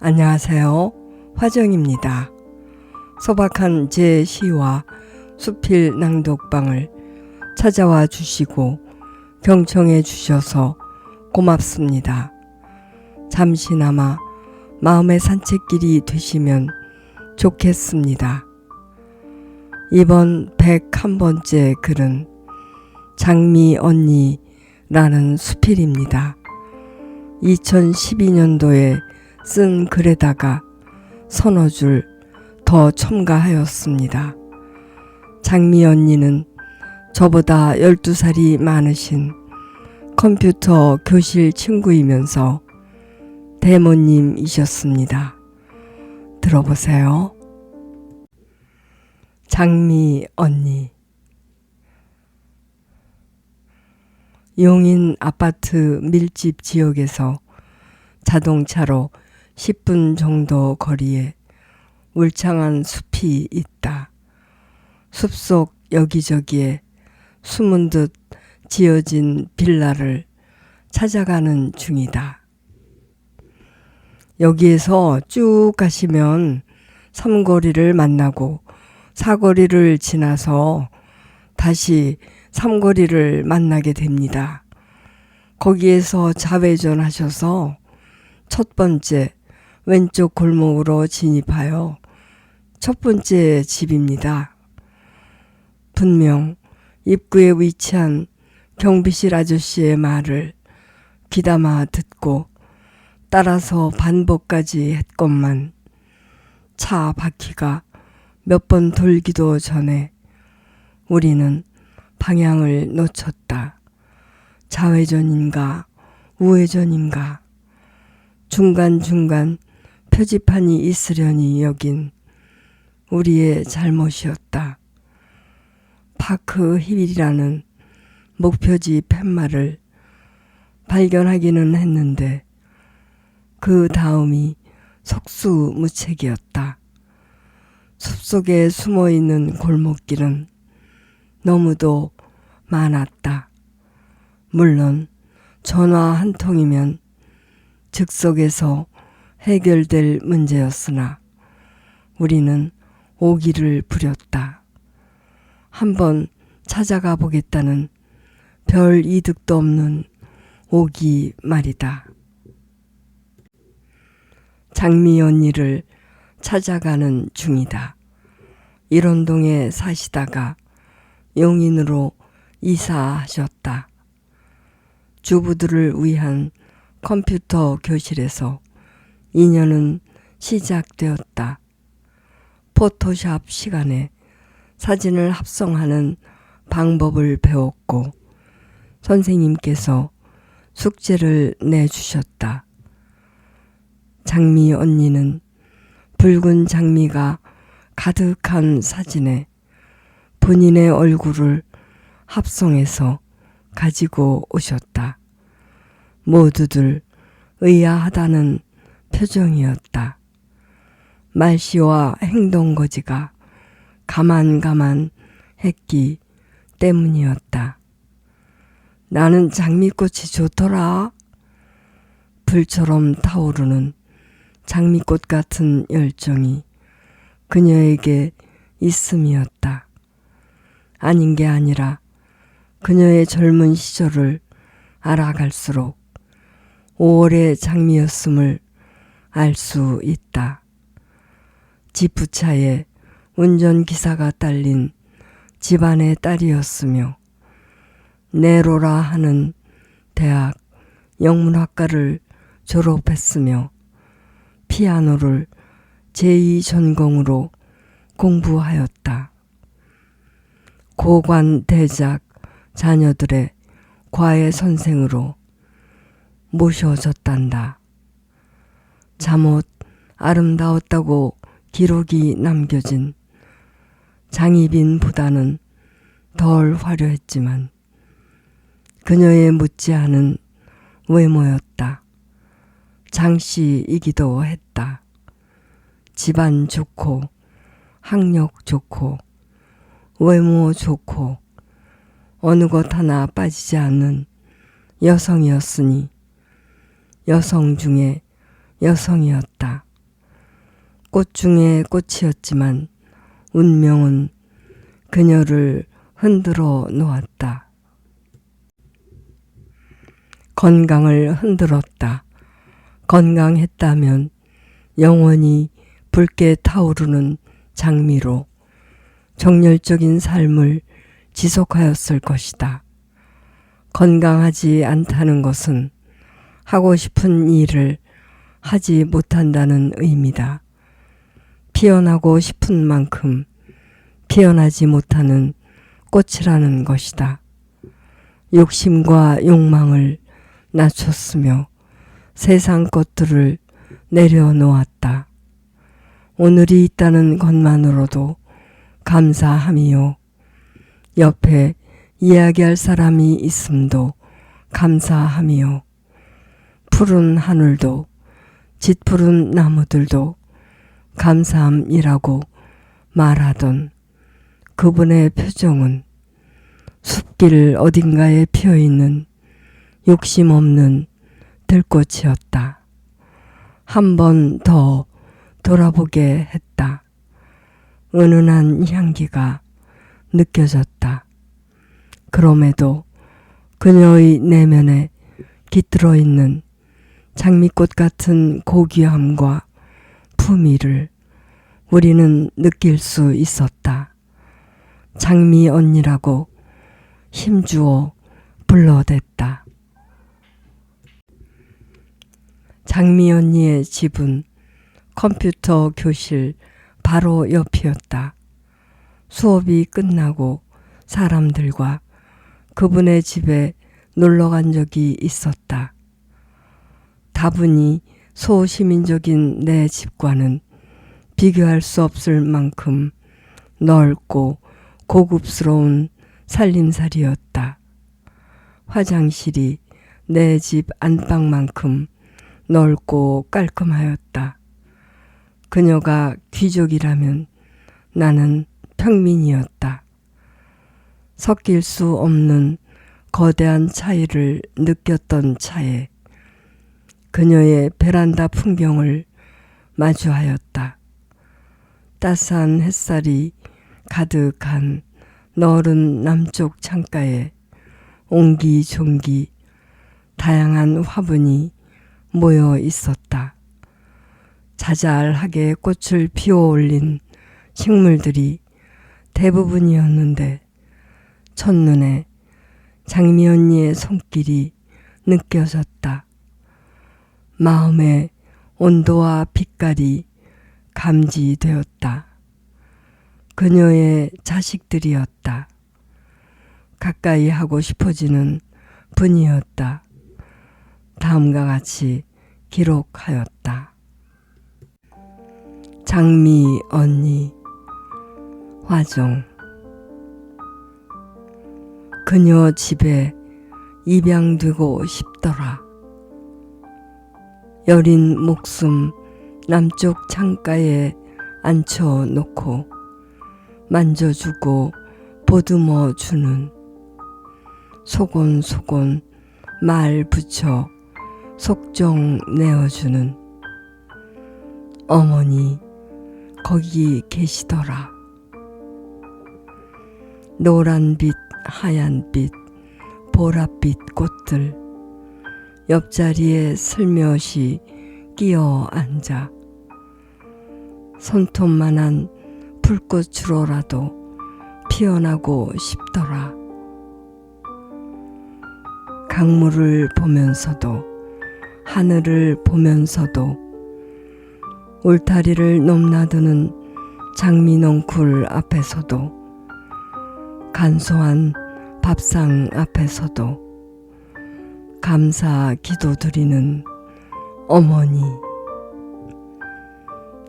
안녕하세요. 화정입니다. 소박한 제 시와 수필 낭독방을 찾아와 주시고 경청해 주셔서 고맙습니다. 잠시나마 마음의 산책길이 되시면 좋겠습니다. 이번 101번째 글은 장미 언니라는 수필입니다. 2012년도에 쓴 글에다가 서너 줄 더 첨가하였습니다. 장미 언니는 저보다 12살이 많으신 컴퓨터 교실 친구이면서 대모님이셨습니다. 들어보세요. 장미 언니. 용인 아파트 밀집 지역에서 자동차로 10분 정도 거리에 울창한 숲이 있다. 숲속 여기저기에 숨은 듯 지어진 빌라를 찾아가는 중이다. 여기에서 쭉 가시면 삼거리를 만나고 사거리를 지나서 다시 삼거리를 만나게 됩니다. 거기에서 좌회전하셔서 첫 번째 왼쪽 골목으로 진입하여 첫 번째 집입니다. 분명 입구에 위치한 경비실 아저씨의 말을 귀담아 듣고 따라서 반복까지 했건만 차 바퀴가 몇 번 돌기도 전에 우리는 방향을 놓쳤다. 좌회전인가 우회전인가 중간중간 표지판이 있으려니 여긴 우리의 잘못이었다. 파크 힐이라는 목표지 팻말을 발견하기는 했는데 그 다음이 속수무책이었다. 숲속에 숨어있는 골목길은 너무도 많았다. 물론 전화 한 통이면 즉석에서 해결될 문제였으나 우리는 오기를 부렸다. 한번 찾아가 보겠다는 별 이득도 없는 오기 말이다. 장미 언니를 찾아가는 중이다. 일원동에 사시다가 용인으로 이사하셨다. 주부들을 위한 컴퓨터 교실에서 인연은 시작되었다. 포토샵 시간에 사진을 합성하는 방법을 배웠고 선생님께서 숙제를 내주셨다. 장미 언니는 붉은 장미가 가득한 사진에 본인의 얼굴을 합성해서 가지고 오셨다. 모두들 의아하다는 표정이었다. 말씨와 행동거지가 가만 했기 때문이었다. 나는 장미꽃이 좋더라. 불처럼 타오르는 장미꽃 같은 열정이 그녀에게 있음이었다. 아닌 게 아니라 그녀의 젊은 시절을 알아갈수록 5월의 장미였음을 알 수 있다. 지프차에 운전기사가 딸린 집안의 딸이었으며 네로라 하는 대학 영문학과를 졸업했으며 피아노를 제2전공으로 공부하였다. 고관대작 자녀들의 과외 선생으로 모셔졌단다. 잠옷 아름다웠다고 기록이 남겨진 장희빈보다는 덜 화려했지만 그녀의 묻지않은 외모였다. 장씨이기도 했다. 집안 좋고 학력 좋고 외모 좋고 어느 것 하나 빠지지 않는 여성이었으니 여성 중에 여성이었다. 꽃 중에 꽃이었지만 운명은 그녀를 흔들어 놓았다. 건강을 흔들었다. 건강했다면 영원히 붉게 타오르는 장미로 정열적인 삶을 지속하였을 것이다. 건강하지 않다는 것은 하고 싶은 일을 하지 못한다는 의미다. 피어나고 싶은 만큼 피어나지 못하는 꽃이라는 것이다. 욕심과 욕망을 낮췄으며 세상 것들을 내려놓았다. 오늘이 있다는 것만으로도 감사함이요. 옆에 이야기할 사람이 있음도 감사함이요. 푸른 하늘도 짙푸른 나무들도 감사함이라고 말하던 그분의 표정은 숲길 어딘가에 피어있는 욕심 없는 들꽃이었다. 한 번 더 돌아보게 했다. 은은한 향기가 느껴졌다. 그럼에도 그녀의 내면에 깃들어 있는 장미꽃 같은 고귀함과 품위를 우리는 느낄 수 있었다. 장미 언니라고 힘주어 불러댔다. 장미 언니의 집은 컴퓨터 교실 바로 옆이었다. 수업이 끝나고 사람들과 그분의 집에 놀러 간 적이 있었다. 다분히 소시민적인 내 집과는 비교할 수 없을 만큼 넓고 고급스러운 살림살이였다. 화장실이 내 집 안방만큼 넓고 깔끔하였다. 그녀가 귀족이라면 나는 평민이었다. 섞일 수 없는 거대한 차이를 느꼈던 차에 그녀의 베란다 풍경을 마주하였다. 따스한 햇살이 가득한 너른 남쪽 창가에 옹기종기 다양한 화분이 모여 있었다. 자잘하게 꽃을 피워 올린 식물들이 대부분이었는데 첫눈에 장미 언니의 손길이 느껴졌다. 마음의 온도와 빛깔이 감지되었다. 그녀의 자식들이었다. 가까이 하고 싶어지는 분이었다. 다음과 같이 기록하였다. 장미 언니 화종. 그녀 집에 입양되고 싶더라. 여린 목숨 남쪽 창가에 앉혀놓고 만져주고 보듬어주는, 소곤소곤 말 붙여 속정 내어주는 어머니 거기 계시더라. 노란빛, 하얀빛, 보랏빛 꽃들 옆자리에 슬며시 끼어 앉아 손톱만한 풀꽃으로라도 피어나고 싶더라. 강물을 보면서도 하늘을 보면서도 울타리를 넘나드는 장미넝쿨 앞에서도 간소한 밥상 앞에서도 감사 기도드리는 어머니.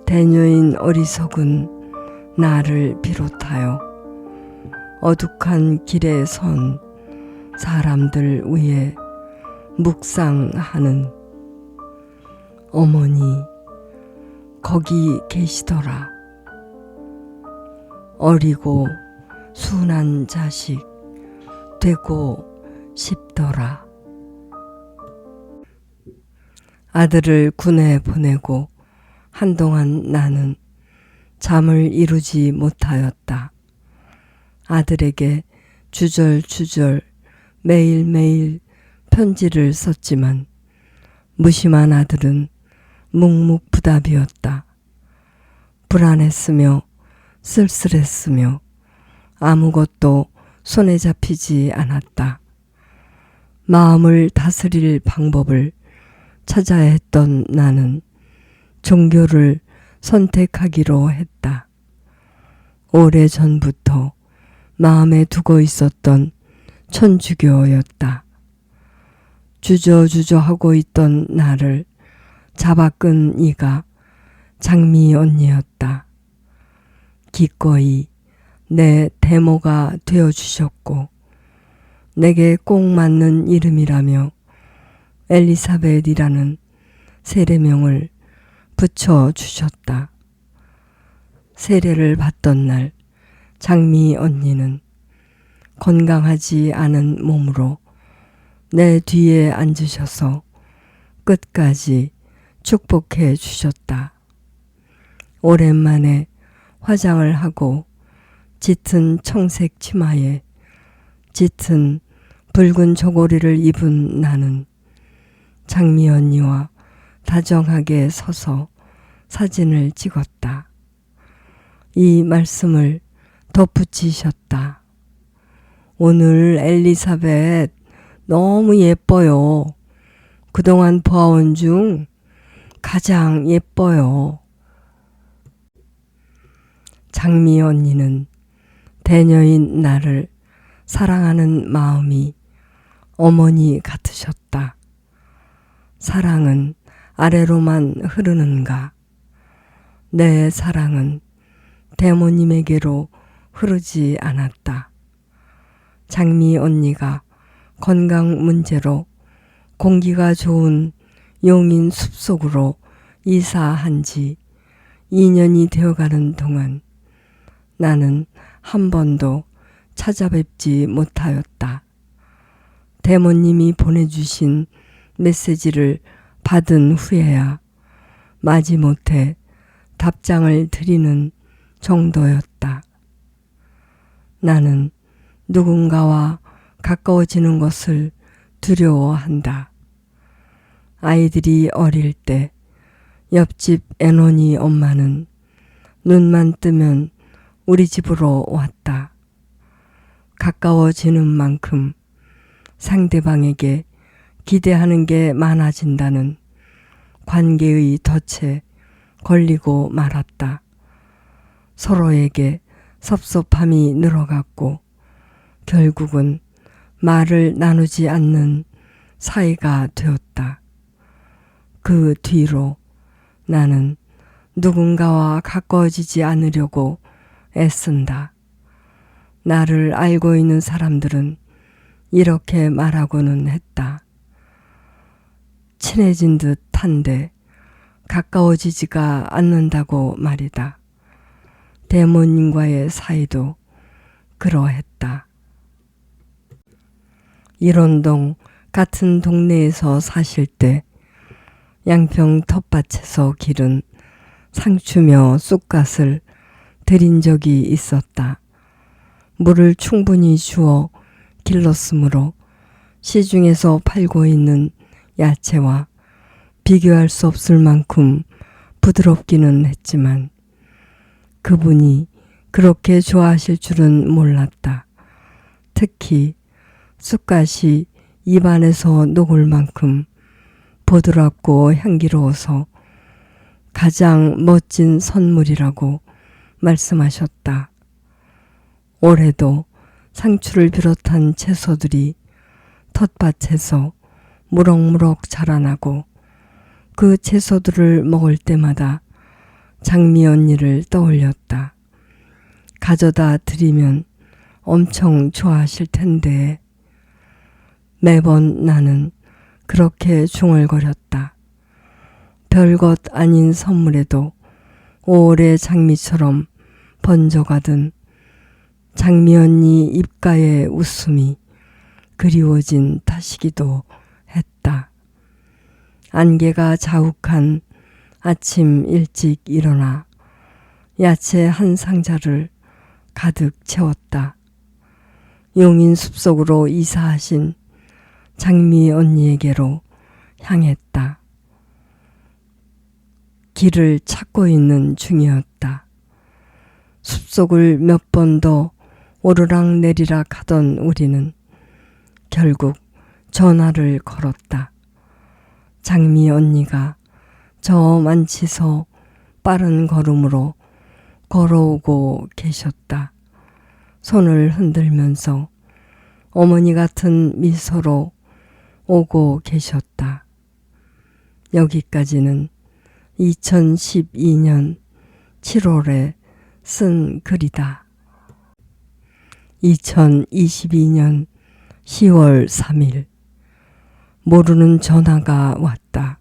대녀인 어리석은 나를 비롯하여 어둑한 길에 선 사람들 위에 묵상하는 어머니 거기 계시더라. 어리고 순한 자식 되고 싶더라. 아들을 군에 보내고 한동안 나는 잠을 이루지 못하였다. 아들에게 주절주절 매일매일 편지를 썼지만 무심한 아들은 묵묵부답이었다. 불안했으며 쓸쓸했으며 아무것도 손에 잡히지 않았다. 마음을 다스릴 방법을 찾아야 했던 나는 종교를 선택하기로 했다. 오래전부터 마음에 두고 있었던 천주교였다. 주저주저하고 있던 나를 잡아끈 이가 장미 언니였다. 기꺼이 내 대모가 되어주셨고 내게 꼭 맞는 이름이라며 엘리사벳이라는 세례명을 붙여주셨다. 세례를 받던 날 장미 언니는 건강하지 않은 몸으로 내 뒤에 앉으셔서 끝까지 축복해 주셨다. 오랜만에 화장을 하고 짙은 청색 치마에 짙은 붉은 저고리를 입은 나는 장미 언니와 다정하게 서서 사진을 찍었다. 이 말씀을 덧붙이셨다. 오늘 엘리사벳 너무 예뻐요. 그동안 보아온 중 가장 예뻐요. 장미 언니는 대녀인 나를 사랑하는 마음이 어머니 같으셨다. 사랑은 아래로만 흐르는가? 내 사랑은 대모님에게로 흐르지 않았다. 장미 언니가 건강 문제로 공기가 좋은 용인 숲속으로 이사한 지 2년이 되어가는 동안 나는 한 번도 찾아뵙지 못하였다. 대모님이 보내주신 메시지를 받은 후에야 마지못해 답장을 드리는 정도였다. 나는 누군가와 가까워지는 것을 두려워한다. 아이들이 어릴 때 옆집 애논이 엄마는 눈만 뜨면 우리 집으로 왔다. 가까워지는 만큼 상대방에게 기대하는 게 많아진다는 관계의 덫에 걸리고 말았다. 서로에게 섭섭함이 늘어갔고 결국은 말을 나누지 않는 사이가 되었다. 그 뒤로 나는 누군가와 가까워지지 않으려고 애쓴다. 나를 알고 있는 사람들은 이렇게 말하고는 했다. 친해진 듯 한데 가까워지지가 않는다고 말이다. 대모님과의 사이도 그러했다. 일원동 같은 동네에서 사실 때 양평 텃밭에서 기른 상추며 쑥갓을 들인 적이 있었다. 물을 충분히 주어 길렀으므로 시중에서 팔고 있는 야채와 비교할 수 없을 만큼 부드럽기는 했지만 그분이 그렇게 좋아하실 줄은 몰랐다. 특히 쑥갓이 입안에서 녹을 만큼 부드럽고 향기로워서 가장 멋진 선물이라고 말씀하셨다. 올해도 상추를 비롯한 채소들이 텃밭에서 무럭무럭 자라나고 그 채소들을 먹을 때마다 장미 언니를 떠올렸다. 가져다 드리면 엄청 좋아하실 텐데. 매번 나는 그렇게 중얼거렸다. 별것 아닌 선물에도 오래 장미처럼 번져가던 장미 언니 입가의 웃음이 그리워진 탓이기도 했다. 안개가 자욱한 아침 일찍 일어나 야채 한 상자를 가득 채웠다. 용인 숲속으로 이사하신 장미 언니에게로 향했다. 길을 찾고 있는 중이었다. 숲속을 몇 번 더 오르락 내리락 하던 우리는 결국 전화를 걸었다. 장미 언니가 저 만치서 빠른 걸음으로 걸어오고 계셨다. 손을 흔들면서 어머니 같은 미소로 오고 계셨다. 여기까지는 2012년 7월에 쓴 글이다. 2022년 10월 3일 모르는 전화가 왔다.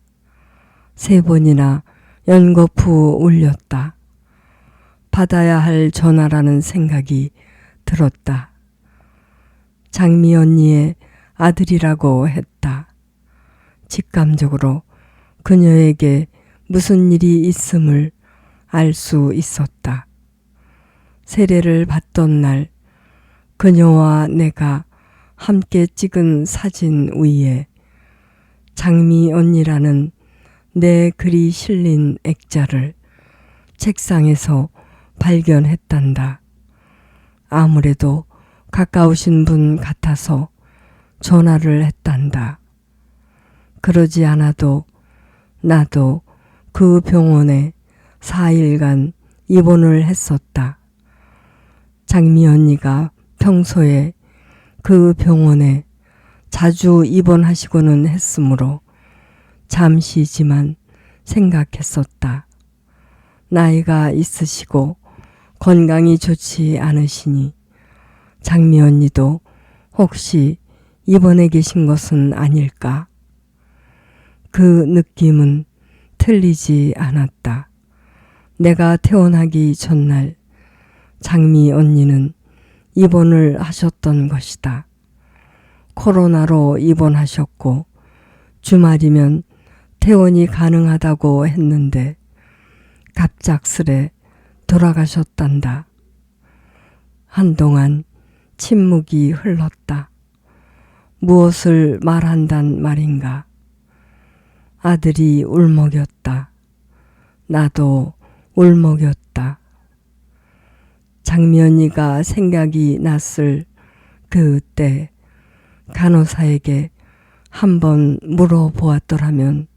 3번이나 연거푸 울렸다. 받아야 할 전화라는 생각이 들었다. 장미 언니의 아들이라고 했다. 직감적으로 그녀에게 무슨 일이 있음을 알 수 있었다. 세례를 받던 날 그녀와 내가 함께 찍은 사진 위에 장미 언니라는 내 글이 실린 액자를 책상에서 발견했단다. 아무래도 가까우신 분 같아서 전화를 했단다. 그러지 않아도 나도 그 병원에 4일간 입원을 했었다. 장미 언니가 평소에 그 병원에 자주 입원하시고는 했으므로 잠시지만 생각했었다. 나이가 있으시고 건강이 좋지 않으시니 장미 언니도 혹시 입원해 계신 것은 아닐까? 그 느낌은 틀리지 않았다. 내가 퇴원하기 전날 장미 언니는 입원을 하셨던 것이다. 코로나로 입원하셨고 주말이면 퇴원이 가능하다고 했는데 갑작스레 돌아가셨단다. 한동안 침묵이 흘렀다. 무엇을 말한단 말인가. 아들이 울먹였다. 나도 울먹였다. 장미 언니가 생각이 났을 그때 간호사에게 한번 물어보았더라면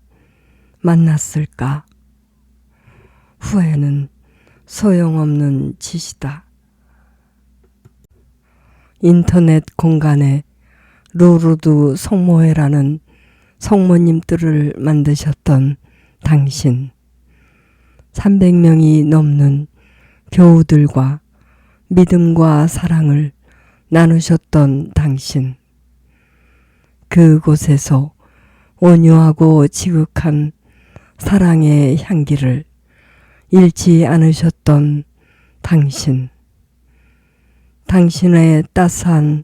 만났을까? 후회는 소용없는 짓이다. 인터넷 공간에 루르드 성모회라는 성모님들을 만드셨던 당신, 300명이 넘는 교우들과 믿음과 사랑을 나누셨던 당신, 그곳에서 온유하고 지극한 사랑의 향기를 잃지 않으셨던 당신, 당신의 따스한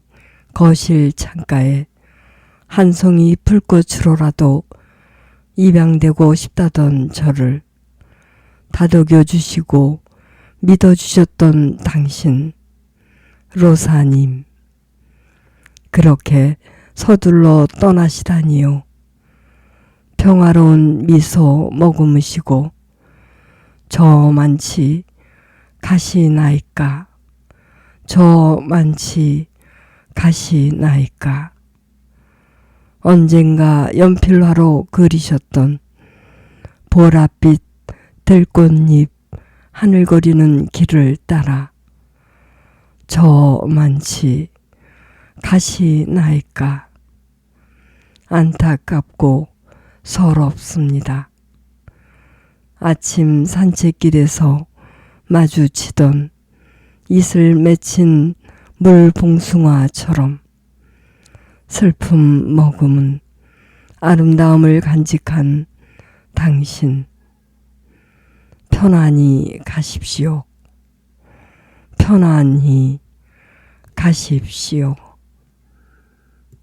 거실 창가에 한 송이 불꽃으로라도 입양되고 싶다던 저를 다독여 주시고 믿어주셨던 당신, 로사님, 그렇게 서둘러 떠나시다니요. 평화로운 미소 머금으시고 저만치 가시나이까, 저만치 가시나이까. 언젠가 연필화로 그리셨던 보랏빛 들꽃잎 하늘거리는 길을 따라 저만치 가시나이까. 안타깝고 서럽습니다. 아침 산책길에서 마주치던 이슬 맺힌 물봉숭아처럼 슬픔 머금은 아름다움을 간직한 당신, 편안히 가십시오. 편안히 가십시오.